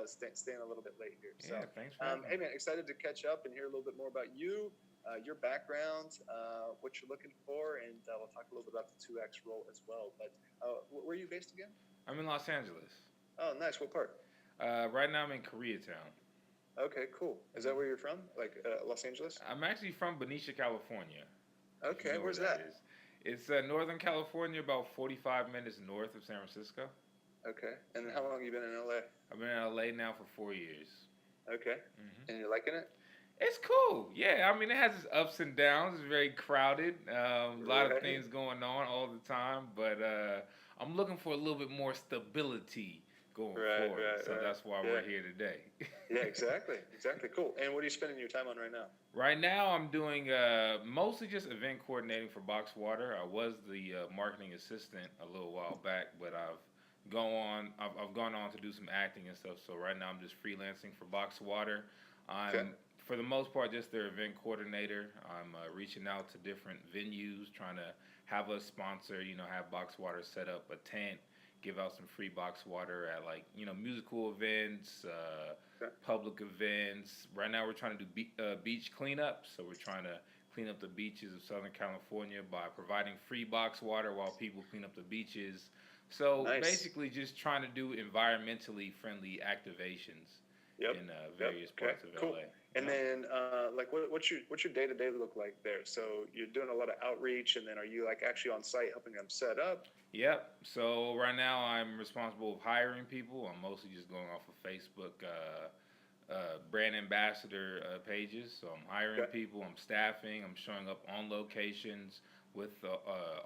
staying a little bit late here. So, Yeah, thanks for having hey me. man, excited to catch up and hear a little bit more about you, your background, what you're looking for, and we'll talk a little bit about the 2X role as well. But where are you based again? I'm in Los Angeles. Oh, nice. What part? Right now I'm in Koreatown. Okay, cool. Is that where you're from? Like Los Angeles? I'm actually from Benicia, California, if you Okay, know where where's that that? is. It's Northern California, about 45 minutes north of San Francisco. Okay, and how long have you been in LA? I've been in LA now for 4 years. Okay, hmm and you're liking it? It's cool. Yeah, I mean, it has its ups and downs. It's very crowded. A lot of Right, things going on all the time, but I'm looking for a little bit more stability going right, forward. right, So right. that's why Yeah, we're here today. yeah, exactly, exactly. Cool. And what are you spending your time on right now? Right now, I'm doing mostly just event coordinating for Box Water. I was the marketing assistant a little while back, but I've gone on to do some acting and stuff. So right now, I'm just freelancing for Box Water. Okay, I'm for the most part just their event coordinator. I'm reaching out to different venues, trying to have us sponsor. Have Box Water set up a tent, give out some free Box Water at like musical events. okay, Public events. Right now, we're trying to do beach cleanup. So we're trying to clean up the beaches of Southern California by providing free box water while people clean up the beaches. So nice. basically, just trying to do environmentally friendly activations Yep, in yep. various Okay, parts of cool. LA. And Yeah. then, like, what's your day to day look like there? So you're doing a lot of outreach, and then are you like actually on site helping them set up? Yep. So right now, I'm responsible of hiring people. I'm mostly just going off of Facebook. Brand ambassador pages. So I'm hiring Okay, people, I'm staffing, I'm showing up on locations with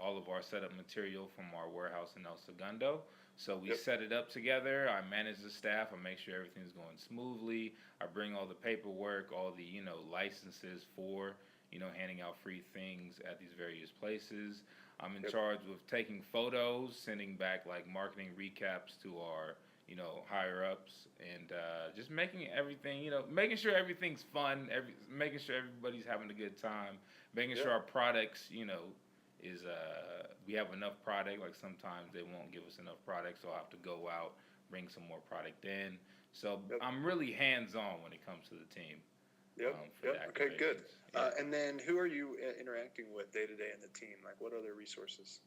all of our setup material from our warehouse in El Segundo. So we yep, set it up together. I manage the staff. I make sure everything's going smoothly. I bring all the paperwork, all the licenses for handing out free things at these various places. I'm in yep, charge of taking photos, sending back like marketing recaps to our higher ups, and just making everything, making sure everything's fun, making sure everybody's having a good time, making sure yep, our products, is we have enough product. Like sometimes they won't give us enough product, so I'll have to go out, bring some more product in. So yep. I'm really hands on when it comes to the team Yep. for the Yep. Okay. Good. activations. Yeah. And then who are you interacting with day to day in the team? Like, what other resources?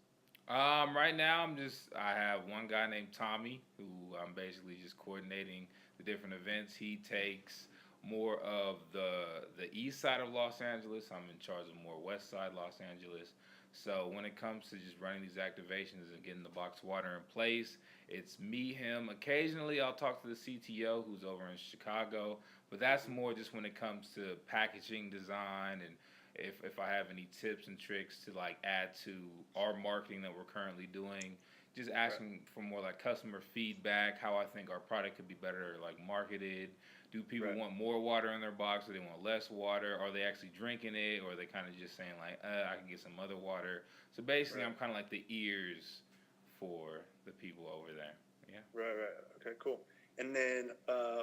Right now, I have one guy named Tommy who I'm basically just coordinating the different events. He takes more of the east side of Los Angeles. I'm in charge of more west side Los Angeles. So when it comes to just running these activations and getting the box water in place, it's me, him. Occasionally, I'll talk to the CTO who's over in Chicago, but that's Hmm. more just when it comes to packaging design and if I have any tips and tricks to like add to our marketing that we're currently doing, just Right. asking for more like customer feedback, how I think our product could be better like marketed. Do people Right. want more water in their box? Do they want less water? Are they actually drinking it? Or are they kind of just saying like, I can get some other water? So basically, Right. I'm kind of like the ears for the people over there. Yeah. Right. Right. Okay. Cool. And then,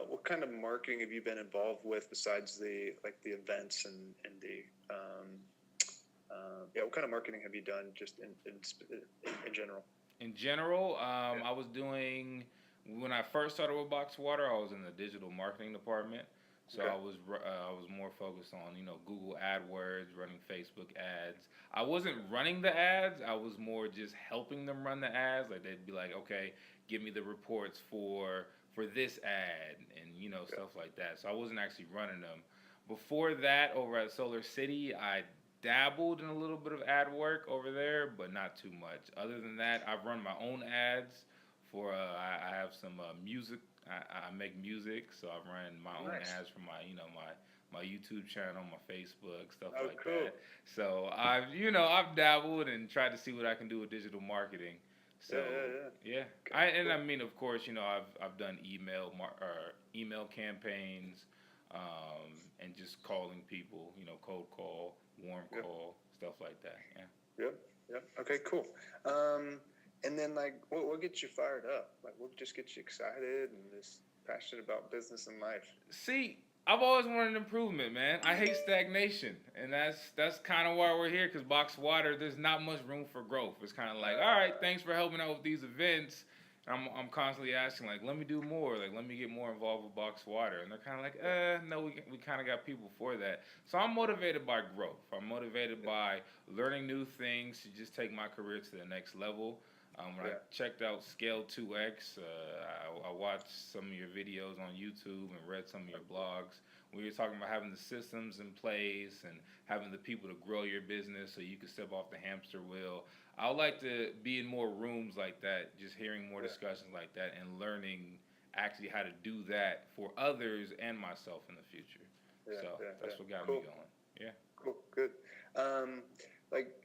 what kind of marketing have you been involved with besides the like the events and the yeah? What kind of marketing have you done just in general? In general, Yeah. I was doing when I first started with Box Water. I was in the digital marketing department, so Okay. I was more focused on Google AdWords, running Facebook ads. I wasn't running the ads. I was more just helping them run the ads. Like they'd be like, okay, give me the reports for this ad and Yeah. stuff like that. So I wasn't actually running them. Before that, over at Solar City, I dabbled in a little bit of ad work over there, but not too much. Other than that, I've run my own ads for. I have some music. I make music, so I've run my own Nice. ads for my my YouTube channel, my Facebook, stuff Oh, like cool. that. So I've dabbled and tried to see what I can do with digital marketing. Yeah. So Yeah. Yeah. yeah, Okay. I Cool. mean of course I've done or email campaigns, and just calling people, cold call, warm Yep. call, stuff like that. Yeah. Yep. Yep. Okay. Cool. Um, and then like, what gets you fired up? Like, what just gets you excited and just passionate about business and life? See, I've always wanted improvement, man. I hate stagnation, and that's kind of why we're here. Cause Box Water, there's not much room for growth. It's kind of like, all right, Uh, thanks for helping out with these events. I'm constantly asking, like, let me do more, like, let me get more involved with boxed water, and they're kind of like, no, we kind of got people for that. So I'm motivated by growth. I'm motivated Yeah. by learning new things to just take my career to the next level. When I Yeah. checked out Scale 2X, I watched some of your videos on YouTube and read some of your blogs. We were talking about having the systems in place and having the people to grow your business so you can step off the hamster wheel. I would like to be in more rooms like that, just hearing more Yeah. discussions like that and learning actually how to do that for others and myself in the future. Yeah. So Yeah. Yeah. that's what got me Cool. going. Yeah. Cool. Good. Like,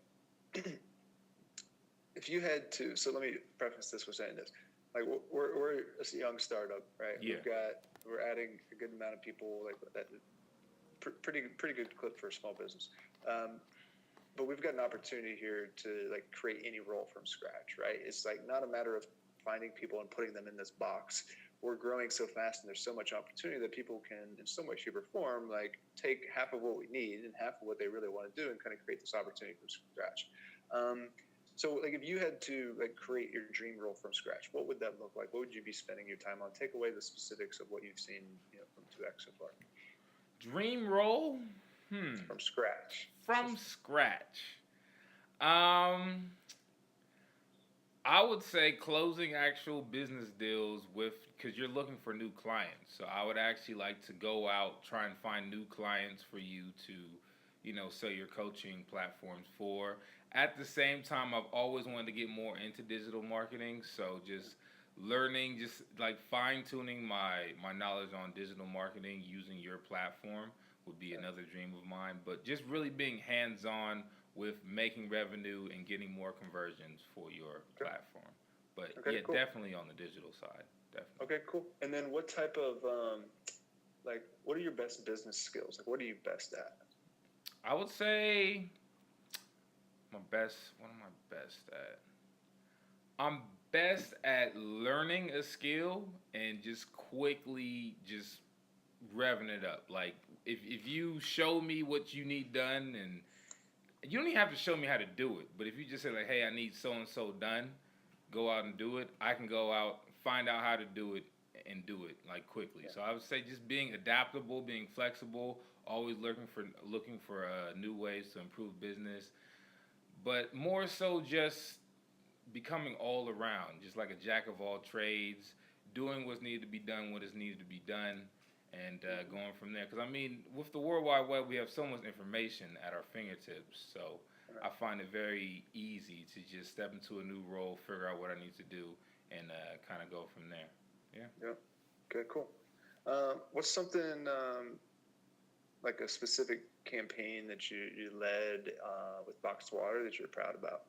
if you had to, so let me preface this with saying this. Like, we're a young startup, right? Yeah. We're adding a good amount of people, like that. Pretty good clip for a small business. But we've got an opportunity here to like create any role from scratch, right? It's like not a matter of finding people and putting them in this box. We're growing so fast and there's so much opportunity that people can, in so much shape or form, like take half of what we need and half of what they really want to do and kind of create this opportunity from scratch. So like if you had to like create your dream role from scratch, what would that look like? What would you be spending your time on? Take away the specifics of what you've seen, from 2X so far. Dream role? From scratch. From scratch. Um, I would say closing actual business deals with, because you're looking for new clients. So I would actually like to go out, try and find new clients for you to, sell your coaching platforms for. At the same time, I've always wanted to get more into digital marketing. So just learning, just like fine tuning my knowledge on digital marketing using your platform would be another dream of mine. But just really being hands on with making revenue and getting more conversions for your platform. But Okay, yeah, cool. definitely on the digital side. Definitely. Okay, cool. And then what type of what are your best business skills? Like, what are you best at? I would say what am I best at? I'm best at learning a skill and just quickly just revving it up. Like if you show me what you need done, and you don't even have to show me how to do it, but if you just say like, hey, I need so and so done, go out and do it. I can go out, find out how to do it, and do it like quickly. Yeah. So I would say just being adaptable, being flexible, always looking for new ways to improve business, but more so just becoming all around, just like a jack of all trades, doing what's needed to be done, what is needed to be done, and going from there. Because I mean, with the World Wide Web, we have so much information at our fingertips. So I find it very easy to just step into a new role, figure out what I need to do, and kind of go from there. Yeah. Yeah. Okay. Cool. What's something like a specific campaign that you led with Boxed Water that you're proud about?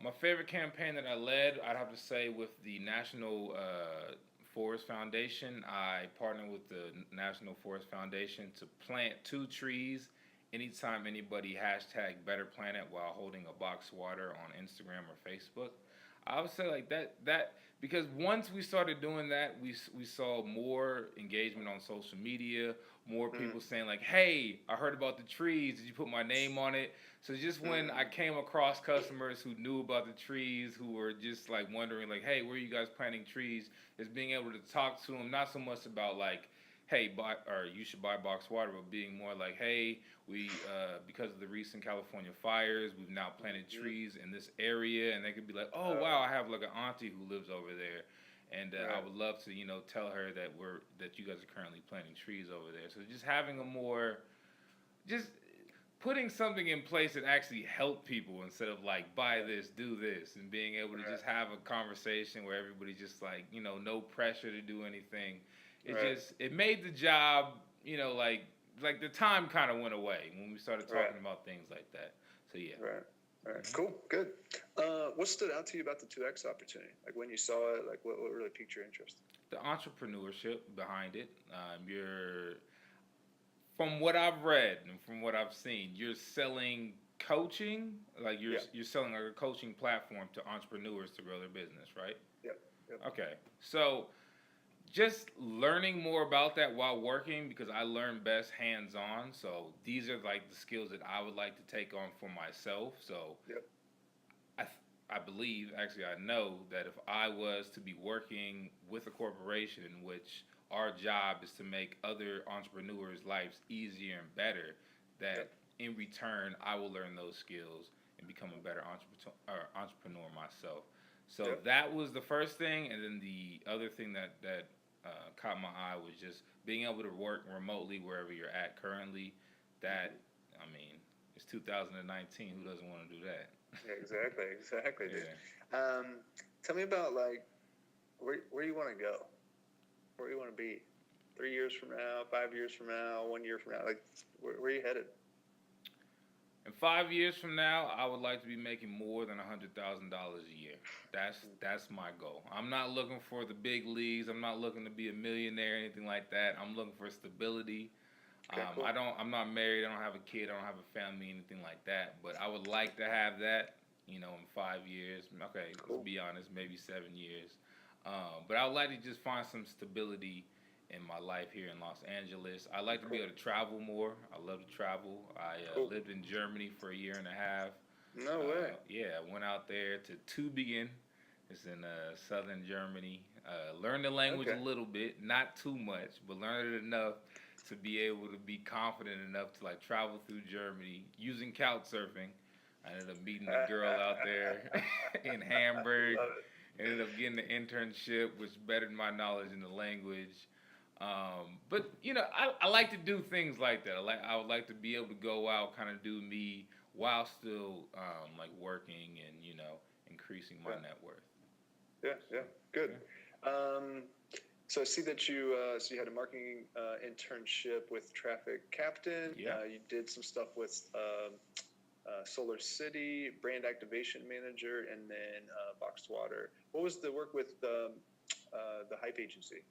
My favorite campaign that I led, I'd have to say, with the National Forest Foundation. I partnered with the National Forest Foundation to plant 2 trees anytime anybody hashtag Better Planet while holding a box water on Instagram or Facebook. I would say like that because once we started doing that, we saw more engagement on social media, more people saying like, "Hey, I heard about the trees. Did you put my name on it?" So just when I came across customers who knew about the trees, who were just like wondering like, "Hey, where are you guys planting trees?" is being able to talk to them, not so much about like, "Hey, you should buy box water," but being more like, "Hey, we because of the recent California fires, we've now planted trees in this area," and they could be like, "Oh wow, I have like an auntie who lives over there, and I would love to tell her that you guys are currently planting trees over there." So just having a more just putting something in place that actually help people instead of like buy this, do this, and being able to just have a conversation where everybody's just like no pressure to do anything. It made the job like the time kind of went away when we started talking about things like that. So yeah. Right. All right. Cool. Good. What stood out to you about the 2X opportunity? Like when you saw it, like what really piqued your interest? The entrepreneurship behind it. From what I've read and from what I've seen, you're selling coaching, like you're selling like a coaching platform to entrepreneurs to grow their business, right? Yep. Okay. So just learning more about that while working, because I learn best hands-on. So these are like the skills that I would like to take on for myself. So I believe, actually, I know that if I was to be working with a corporation in which our job is to make other entrepreneurs' lives easier and better, that Yep. in return, I will learn those skills and become a better entrepreneur myself. So Yep. that was the first thing, and then the other thing that caught my eye was just being able to work remotely wherever you're at currently. That, Hmm. I mean, it's 2019. Who doesn't want to do that? Yeah, exactly, exactly, dude. Yeah. Tell me about like where you want to go, where you want to be, 3 years from now, 5 years from now, 1 year from now. Like, where are you headed? In 5 years from now, I would like to be making more than $100,000 a year. That's my goal. I'm not looking for the big leagues. I'm not looking to be a millionaire or anything like that. I'm looking for stability. Okay, cool. I'm not married. I don't have a kid. I don't have a family, anything like that. But I would like to have that. In 5 years. Okay, let's Cool. be honest. Maybe 7 years. But I would like to just find some stability in my life here in Los Angeles. I like to be Cool. able to travel more. I love to travel. I Cool. lived in Germany for a year and a half. No way. Yeah, I went out there to Tübingen. It's in southern Germany. Learned the language a Okay. little bit, not too much, but learned it enough to be able to be confident enough to like travel through Germany using couch surfing. I ended up meeting a girl out there in Hamburg. Love Ended up getting an internship, which bettered my knowledge in the language. But I like to do things like that. I would like to be able to go out, kind of do me while still like working and increasing my it. net worth. Yeah, yeah, good. Yeah. Um, so I see that you had a marketing internship with Traffic Captain. Yeah. You did some stuff with Solar City, brand activation manager, and then Boxed Water. What was the work with the Hype Agency?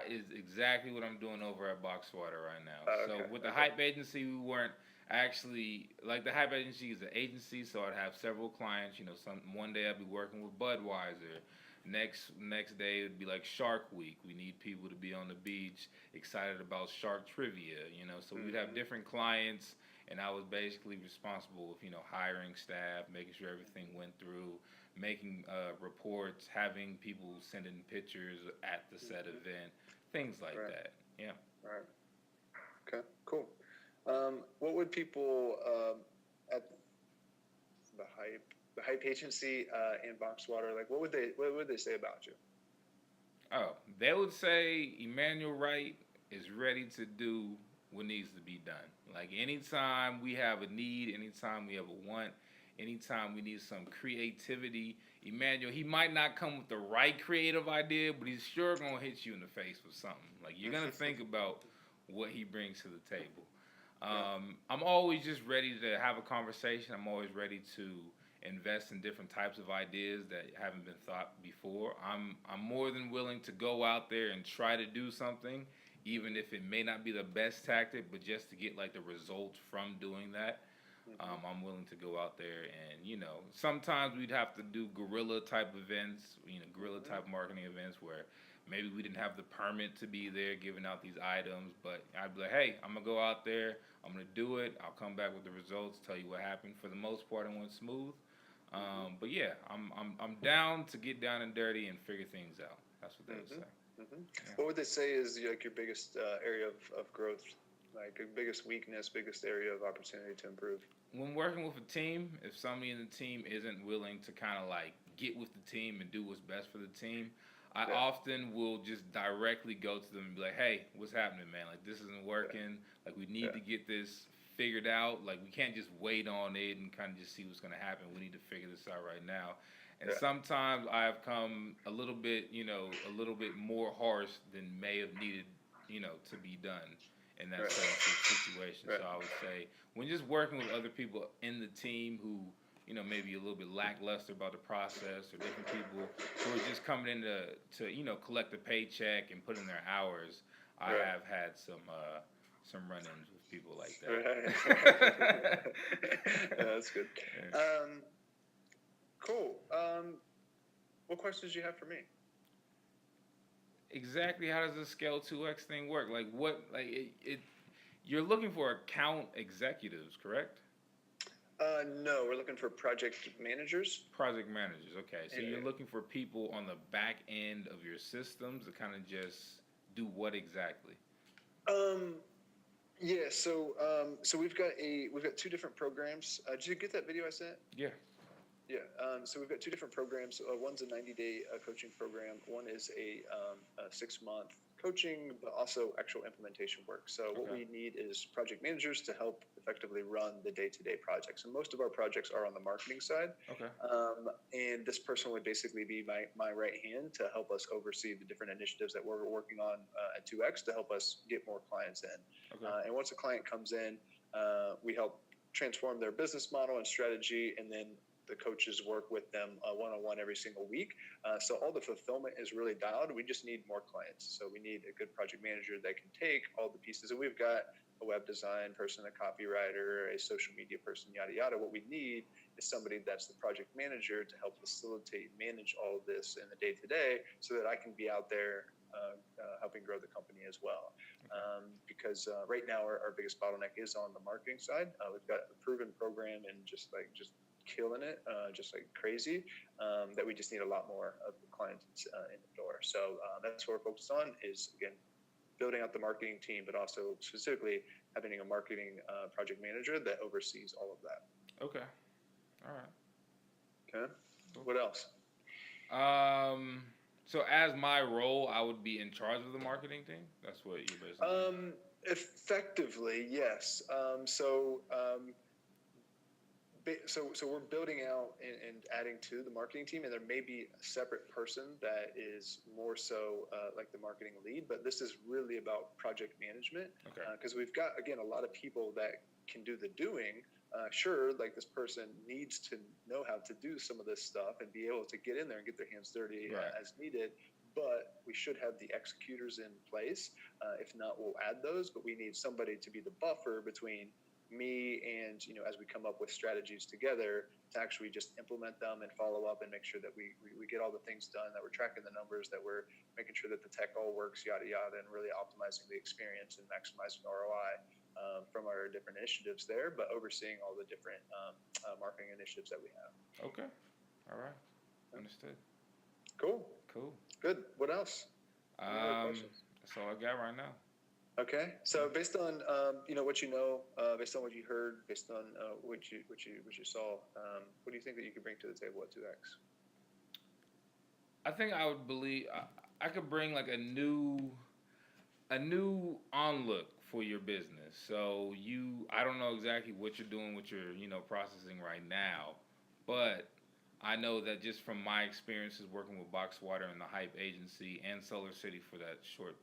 Is exactly what I'm doing over at Boxwater right now. So Okay, with the okay. Hype Agency, we weren't actually like the Hype Agency is an agency, so I'd have several clients. Some one day I'd be working with Budweiser. Next day it'd be like Shark Week. We need people to be on the beach, excited about shark trivia. So we'd have Mm-hmm. different clients, and I was basically responsible with hiring staff, making sure everything went through, making reports, having people send in pictures at the said Mm-hmm. event, things like Right, that. Yeah. right. Okay, cool. What would people at the Hype Agency and Boxed Water, like, what would they say about you? Oh, they would say Emmanuel Wright is ready to do what needs to be done. Like anytime we have a need, anytime we have a want, anytime we need some creativity, Emmanuel, he might not come with the right creative idea, but he's sure gonna hit you in the face with something. Like you're gonna think about what he brings to the table. Yeah. I'm always just ready to have a conversation. I'm always ready to invest in different types of ideas that haven't been thought before. I'm more than willing to go out there and try to do something, even if it may not be the best tactic, but just to get like the results from doing that. Mm-hmm. I'm willing to go out there and sometimes we'd have to do guerrilla type events, guerrilla Mm-hmm. type marketing events where maybe we didn't have the permit to be there giving out these items, but I'd be like, hey, I'm gonna go out there, I'm gonna do it, I'll come back with the results, tell you what happened. For the most part, it went smooth. Mm-hmm. But yeah, I'm down to get down and dirty and figure things out. That's what they would Mm-hmm. say. Mm-hmm. Yeah. What would they say is like your biggest area of growth, like your biggest weakness, biggest area of opportunity to improve? When working with a team, if somebody in the team isn't willing to kind of like get with the team and do what's best for the team, I Yeah. often will just directly go to them and be like, "Hey, what's happening, man? Like this isn't working. Like we need Yeah. to get this figured out. Like we can't just wait on it and kind of just see what's gonna happen. We need to figure this out right now." And Yeah. sometimes I have come a little bit, a little bit more harsh than may have needed, to be done in that Right. certain situation. Right. So I would say when just working with other people in the team who maybe a little bit lackluster about the process, or different people who are just coming in to collect a paycheck and put in their hours, I Right. have had some run-ins with people like Right. that. Yeah, that's good. Yeah. Cool. What questions do you have for me? Exactly, how does the scale 2x thing work? Like what, like it you're looking for account executives, correct? No, we're looking for project managers. Project managers. Okay, so Yeah. you're looking for people on the back end of your systems to kind of just do what exactly? Um, yeah. So we've got two different programs. Did you get that video I sent? Yeah. Yeah. So we've got two different programs. One's a 90-day coaching program. One is a 6-month coaching, but also actual implementation work. So what Okay. we need is project managers to help effectively run the day-to-day projects. And most of our projects are on the marketing side. Okay. And this person would basically be my right hand to help us oversee the different initiatives that we're working on at 2X to help us get more clients in. Okay. And once a client comes in, we help transform their business model and strategy, and then the coaches work with them one-on-one every single week. So all the fulfillment is really dialed. We just need more clients. So we need a good project manager that can take all the pieces. And we've got a web design person, a copywriter, a social media person, yada, yada. What we need is somebody that's the project manager to help facilitate, manage all of this in the day-to-day so that I can be out there helping grow the company as well. Because right now our biggest bottleneck is on the marketing side. We've got a proven program and just killing it, just like crazy, that we just need a lot more of the clients in the door. So that's what we're focused on is, again, building out the marketing team, but also specifically having a marketing project manager that oversees all of that. Okay. All right. Okay. What else? So as my role, I would be in charge of the marketing team. That's what you're basically saying. Effectively, yes. So we're building out and adding to the marketing team, and there may be a separate person that is more so like the marketing lead, but this is really about project management. Okay. Because we've got, again, a lot of people that can do the doing. Sure, like this person needs to know how to do some of this stuff and be able to get in there and get their hands dirty Right. as needed, but we should have the executors in place. If not, we'll add those, but we need somebody to be the buffer between me and, as we come up with strategies together, to actually just implement them and follow up and make sure that we get all the things done, that we're tracking the numbers, that we're making sure that the tech all works, yada, yada, and really optimizing the experience and maximizing ROI from our different initiatives there, but overseeing all the different marketing initiatives that we have. Okay. All right. Understood. Cool. Good. What else? Any other questions? That's all I got right now. Okay, so based on what you know, based on what you heard, based on what you saw, what do you think that you could bring to the table at 2X? I think I would believe I could bring like a new onlook for your business. So I don't know exactly what you're doing with your processing right now, but I know that just from my experiences working with Boxwater and the Hype Agency and Solar City for that short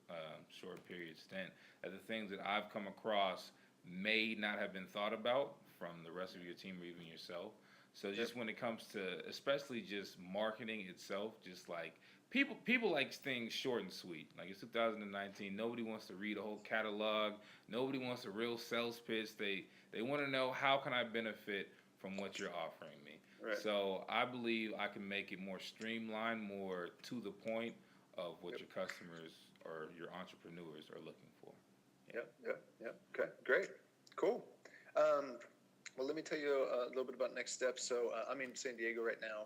period stint, that the things that I've come across may not have been thought about from the rest of your team or even yourself. So just when it comes to, especially just marketing itself, just like people like things short and sweet. Like it's 2019, nobody wants to read a whole catalog. Nobody wants a real sales pitch. They want to know, how can I benefit from what you're offering me? Right. So I believe I can make it more streamlined, more to the point of what your customers or your entrepreneurs are looking for. Yep. Okay, great, cool. Well, let me tell you a little bit about next steps. So I'm in San Diego right now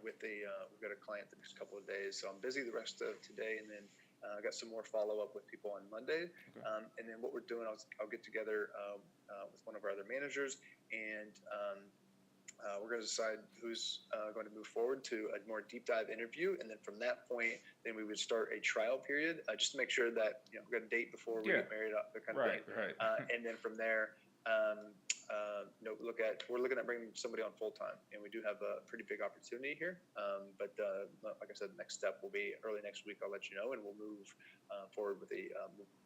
with we've got a client the next couple of days. So I'm busy the rest of today, and then I got some more follow up with people on Monday. Okay. And then what we're doing, I'll get together with one of our other managers, and we're going to decide who's going to move forward to a more deep dive interview, and then from that point, then we would start a trial period just to make sure that we've got a date before we get married up, that kind of thing. Right. And then from there, we're looking at bringing somebody on full time, and we do have a pretty big opportunity here. But like I said, the next step will be early next week. I'll let you know, and we'll move forward with a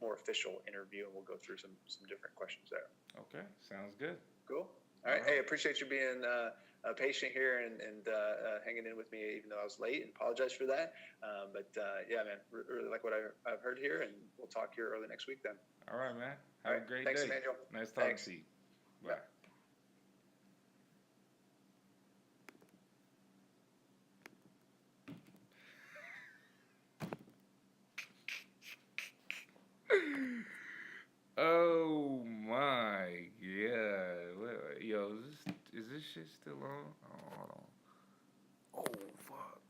more official interview, and we'll go through some different questions there. Okay, sounds good. Cool. All right. Hey, appreciate you being patient here and hanging in with me, even though I was late, and apologize for that. But yeah, man, really like what I've heard here, and we'll talk here early next week then. All right, man. Have a great Thanks, day. Emmanuel. Nice talking to you. Bye. Oh my God. Yo, is this this shit still on? Oh, hold on. Oh, fuck.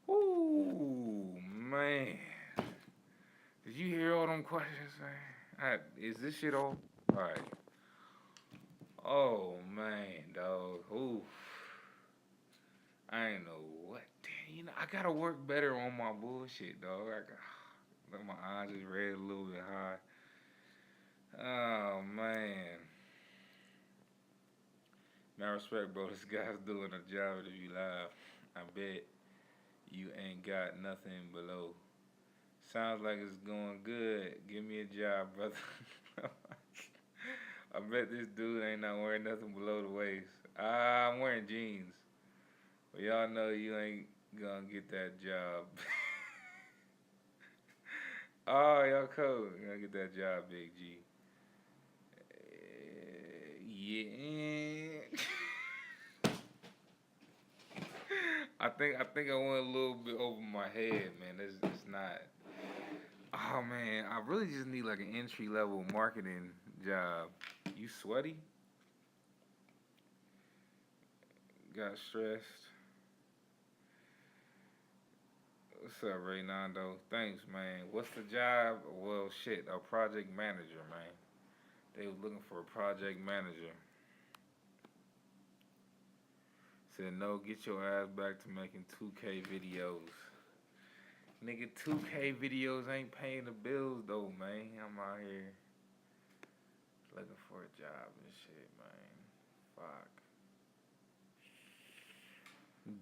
Ooh, man. Did you hear all them questions, man? Is this shit on? Alright. Oh, man, dog. Ooh. I ain't know what. Damn, I gotta work better on my bullshit, dog. Look, my eyes is red a little bit high. Oh, man. Man, respect, bro. This guy's doing a job if you live. I bet you ain't got nothing below. Sounds like it's going good. Give me a job, brother. I bet this dude ain't not wearing nothing below the waist. I'm wearing jeans. But y'all know you ain't gonna get that job. Oh, y'all cool. You gonna get that job, Big G. Yeah. I think I went a little bit over my head, man. It's not. Oh man, I really just need like an entry level marketing job. You sweaty? Got stressed? What's up, Raynando? Thanks, man. What's the job? Well, shit, a project manager, man. They was looking for a project manager. Said no, get your ass back to making 2K videos. Nigga, 2K videos ain't paying the bills though, man. I'm out here looking for a job and shit, man. Fuck.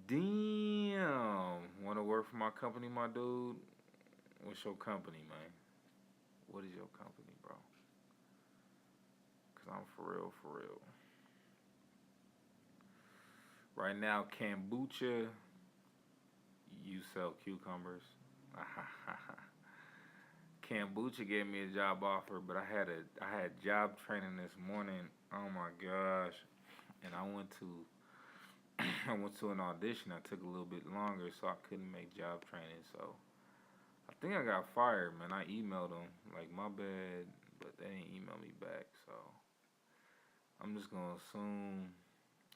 Damn. Wanna work for my company, my dude? What's your company, man? What is your company, bro? Cause I'm for real, for real. Right now, kombucha, you sell cucumbers. Kombucha gave me a job offer, but I had job training this morning. Oh my gosh. And I went to I went to an audition. I took a little bit longer, so I couldn't make job training. So I think I got fired, man. I emailed them like my bad, but they didn't email me back. So I'm just gonna assume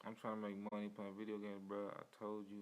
I'm trying to make money playing video games, bro. I told you